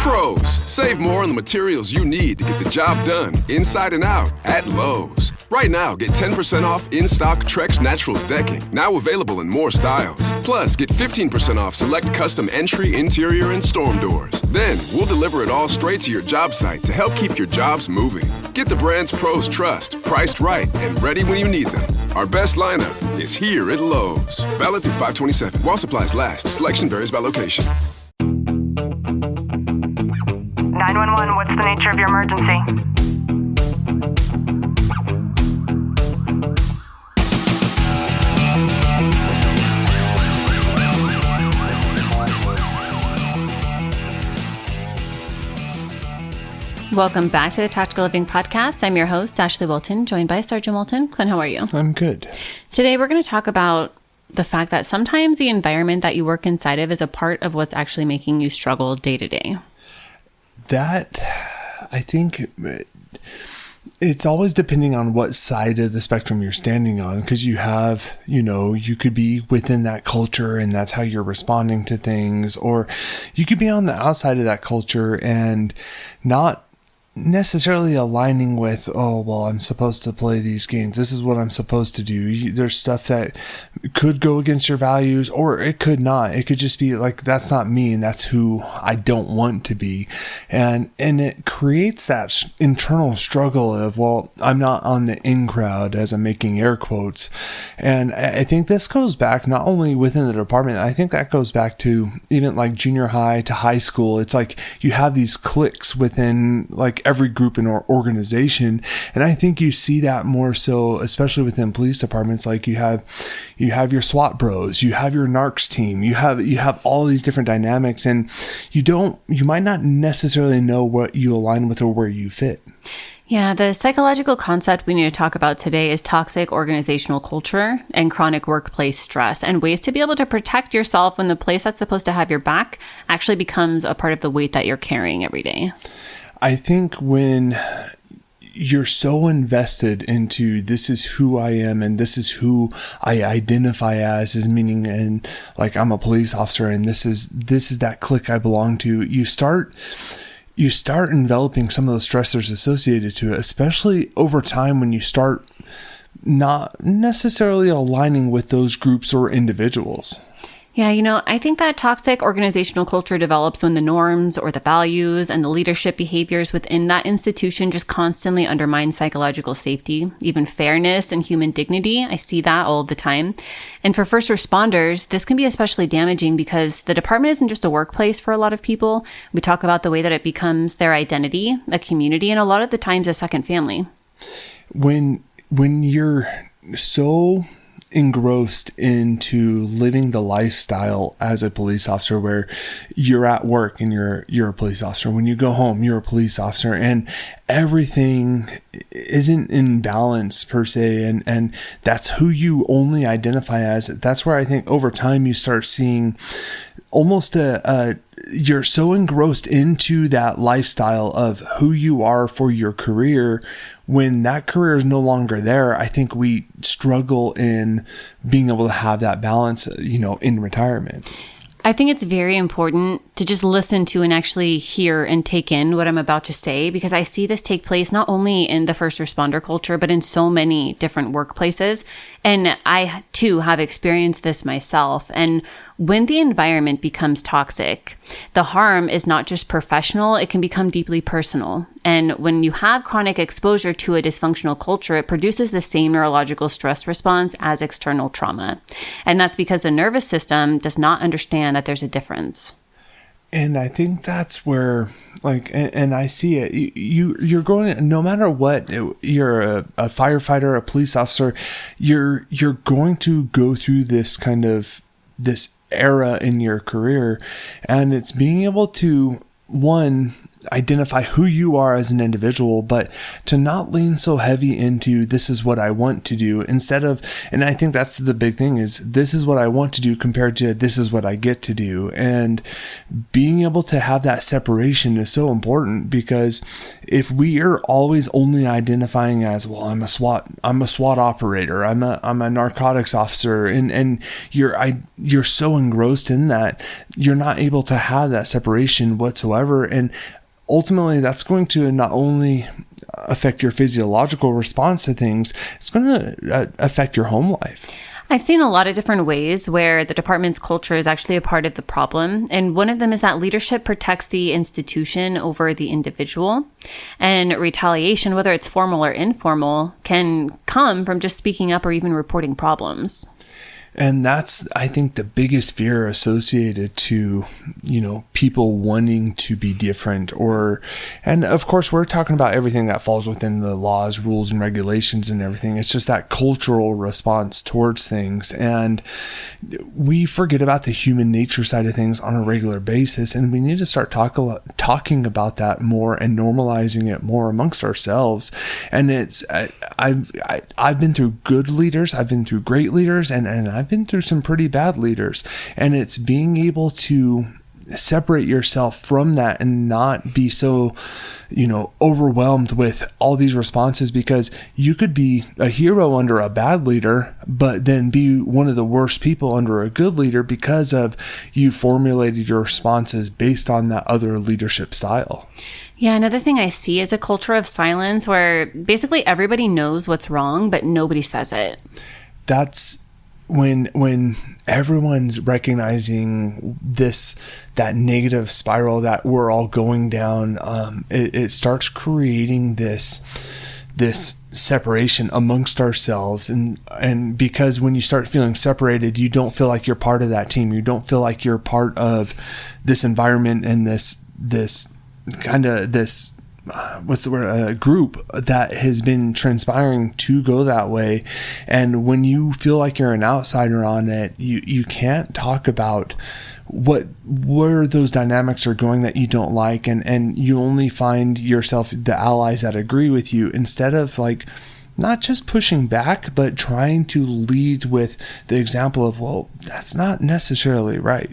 Pros, save more on the materials you need to get the job done inside and out at Lowe's. Right now, get 10% off in-stock Trex Naturals decking, now available in more styles. Plus, get 15% off select custom entry, interior, and storm doors. Then, we'll deliver it all straight to your job site to help keep your jobs moving. Get the brands pros trust, priced right, and ready when you need them. Our best lineup is here at Lowe's. Valid through 5/27. While supplies last. Selection varies by location. 911, what's the nature of your emergency? Welcome back to the Tactical Living Podcast. I'm your host, Ashley Wilton, joined by Sergeant Wilton. Clint, how are you? I'm good. Today, we're going to talk about the fact that sometimes the environment that you work inside of is a part of what's actually making you struggle day to day. That, I think, it's always depending on what side of the spectrum you're standing on, because you have, you could be within that culture and that's how you're responding to things, or you could be on the outside of that culture and not necessarily aligning with, oh, well, I'm supposed to play these games. This is what I'm supposed to do. There's stuff that could go against your values, or it could not. It could just be like, that's not me, and that's who I don't want to be. And it creates that internal struggle of, well, I'm not on the in crowd, as I'm making air quotes. And I think this goes back not only within the department, I think that goes back to even like junior high to high school. It's like you have these cliques within like every group in our organization. And I think you see that more so, especially within police departments. Like you have your SWAT bros, you have your narcs team, you have all these different dynamics, and you might not necessarily know what you align with or where you fit. Yeah, the psychological concept we need to talk about today is toxic organizational culture and chronic workplace stress, and ways to be able to protect yourself when the place that's supposed to have your back actually becomes a part of the weight that you're carrying every day. I think when you're so invested into this is who I am and this is who I identify as meaning, and like I'm a police officer and this is that clique I belong to, you start enveloping some of the stressors associated to it, especially over time when you start not necessarily aligning with those groups or individuals. Yeah, I think that toxic organizational culture develops when the norms or the values and the leadership behaviors within that institution just constantly undermine psychological safety, even fairness and human dignity. I see that all the time. And for first responders, this can be especially damaging because the department isn't just a workplace for a lot of people. We talk about the way that it becomes their identity, a community, and a lot of the times a second family. When you're so engrossed into living the lifestyle as a police officer, where you're at work and you're a police officer, when you go home you're a police officer, and everything isn't in balance per se, and that's who you only identify as, that's where I think over time you start seeing almost you're so engrossed into that lifestyle of who you are for your career. When that career is no longer there, I think we struggle in being able to have that balance, in retirement. I think it's very important to just listen to and actually hear and take in what I'm about to say, because I see this take place not only in the first responder culture, but in so many different workplaces. And I too have experienced this myself. And when the environment becomes toxic, the harm is not just professional, it can become deeply personal. And when you have chronic exposure to a dysfunctional culture, it produces the same neurological stress response as external trauma. And that's because the nervous system does not understand that there's a difference. And I think that's where, and I see it, you're going, no matter what, you're a firefighter, a police officer, you're going to go through this kind of, this era in your career. And it's being able to, one, identify who you are as an individual, but to not lean so heavy into this is what I want to do instead of, and I think that's the big thing, is this is what I want to do compared to this is what I get to do. And being able to have that separation is so important, because if we are always only identifying as, well, I'm a SWAT operator, I'm a narcotics officer, and you're so engrossed in that, you're not able to have that separation whatsoever. And ultimately, that's going to not only affect your physiological response to things, it's going to affect your home life. I've seen a lot of different ways where the department's culture is actually a part of the problem. And one of them is that leadership protects the institution over the individual. And retaliation, whether it's formal or informal, can come from just speaking up or even reporting problems. And that's, I think, the biggest fear associated to, people wanting to be different, and of course, we're talking about everything that falls within the laws, rules, and regulations and everything. It's just that cultural response towards things. And we forget about the human nature side of things on a regular basis. And we need to start talking about that more and normalizing it more amongst ourselves. And I've been through good leaders. I've been through great leaders, and I've been through some pretty bad leaders, and it's being able to separate yourself from that and not be so, overwhelmed with all these responses, because you could be a hero under a bad leader, but then be one of the worst people under a good leader because of you formulated your responses based on that other leadership style. Yeah, another thing I see is a culture of silence where basically everybody knows what's wrong, but nobody says it. That's when everyone's recognizing that negative spiral that we're all going down, it starts creating this separation amongst ourselves. And because when you start feeling separated, you don't feel like you're part of that team. You don't feel like you're part of this environment and this group that has been transpiring to go that way. And when you feel like you're an outsider on it, you can't talk about where those dynamics are going that you don't like, and you only find yourself the allies that agree with you, instead of not just pushing back, but trying to lead with the example of, well, that's not necessarily right.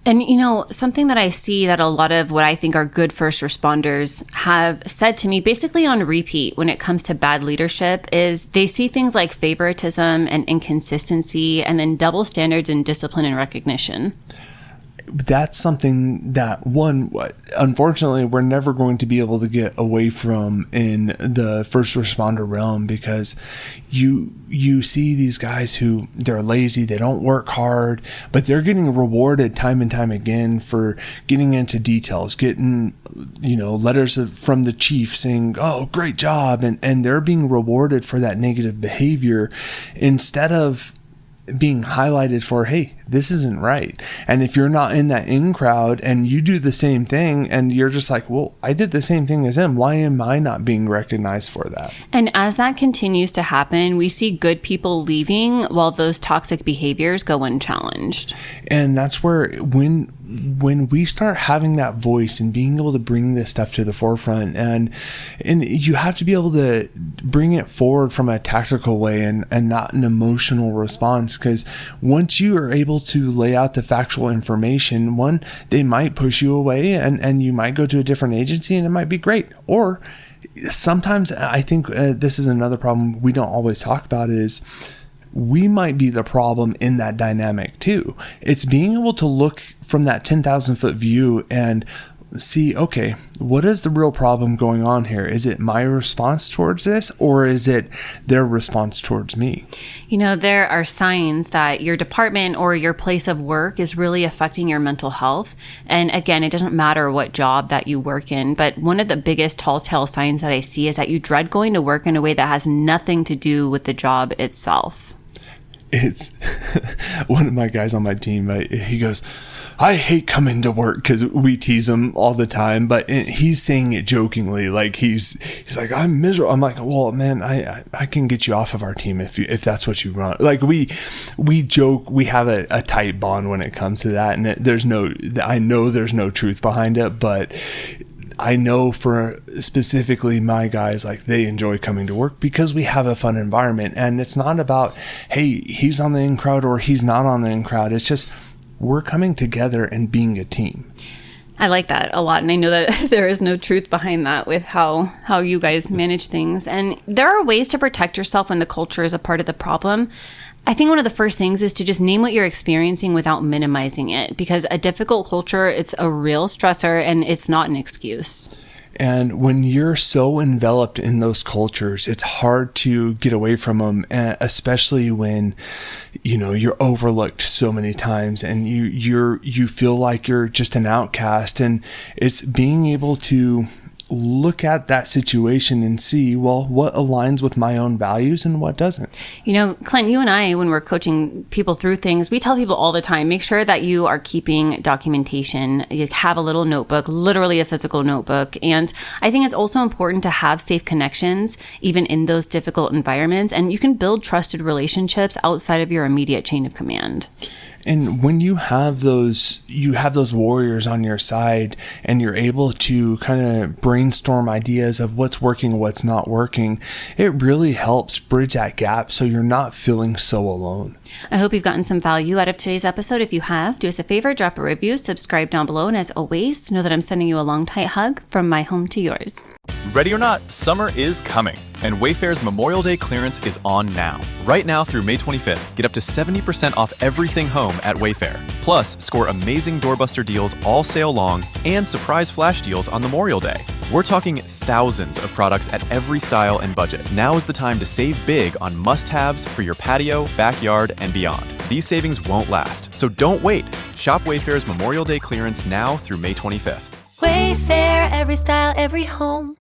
And, something that I see that a lot of what I think are good first responders have said to me basically on repeat when it comes to bad leadership is they see things like favoritism and inconsistency, and then double standards in discipline and recognition. That's something that, unfortunately, we're never going to be able to get away from in the first responder realm, because you see these guys who they're lazy, they don't work hard, but they're getting rewarded time and time again for getting into details, getting letters from the chief saying, oh, great job, and they're being rewarded for that negative behavior instead of being highlighted for, hey, this isn't right. And if you're not in that in crowd and you do the same thing and you're just like, well, I did the same thing as him, why am I not being recognized for that? And as that continues to happen, we see good people leaving while those toxic behaviors go unchallenged. And that's where when we start having that voice and being able to bring this stuff to the forefront, and you have to be able to bring it forward from a tactical way and not an emotional response, because once you are able to lay out the factual information, one, they might push you away and you might go to a different agency and it might be great. Or sometimes I think this is another problem we don't always talk about, is we might be the problem in that dynamic too. It's being able to look from that 10,000 foot view and see, okay, what is the real problem going on here? Is it my response towards this, or is it their response towards me? There are signs that your department or your place of work is really affecting your mental health. And again, it doesn't matter what job that you work in, but one of the biggest telltale signs that I see is that you dread going to work in a way that has nothing to do with the job itself. It's one of my guys on my team, he goes, I hate coming to work, because we tease him all the time, but he's saying it jokingly. Like he's like, I'm miserable. I'm like, well, man, I can get you off of our team if that's what you want. Like we joke, we have a tight bond when it comes to that. And I know there's no truth behind it, but I know for specifically my guys, like they enjoy coming to work because we have a fun environment. And it's not about, hey, he's on the in crowd or he's not on the in crowd. It's just we're coming together and being a team. I like that a lot. And I know that there is no truth behind that with how you guys manage things. And there are ways to protect yourself when the culture is a part of the problem. I think one of the first things is to just name what you're experiencing without minimizing it, because a difficult culture, it's a real stressor and it's not an excuse. And when you're so enveloped in those cultures, it's hard to get away from them, especially when, you're overlooked so many times and you feel like you're just an outcast. And it's being able to look at that situation and see, well, what aligns with my own values and what doesn't. Clint, you and I, when we're coaching people through things, we tell people all the time, make sure that you are keeping documentation. You have a little notebook, literally a physical notebook. And I think it's also important to have safe connections, even in those difficult environments. And you can build trusted relationships outside of your immediate chain of command. And when you have those warriors on your side and you're able to kind of brainstorm ideas of what's working, what's not working, it really helps bridge that gap so you're not feeling so alone. I hope you've gotten some value out of today's episode. If you have, do us a favor, drop a review, subscribe down below. And as always, know that I'm sending you a long, tight hug from my home to yours. Ready or not, summer is coming, and Wayfair's Memorial Day clearance is on now. Right now through May 25th, get up to 70% off everything home at Wayfair. Plus, score amazing doorbuster deals all sale long and surprise flash deals on Memorial Day. We're talking thousands of products at every style and budget. Now is the time to save big on must-haves for your patio, backyard, and beyond. These savings won't last, so don't wait. Shop Wayfair's Memorial Day clearance now through May 25th. Wayfair, every style, every home.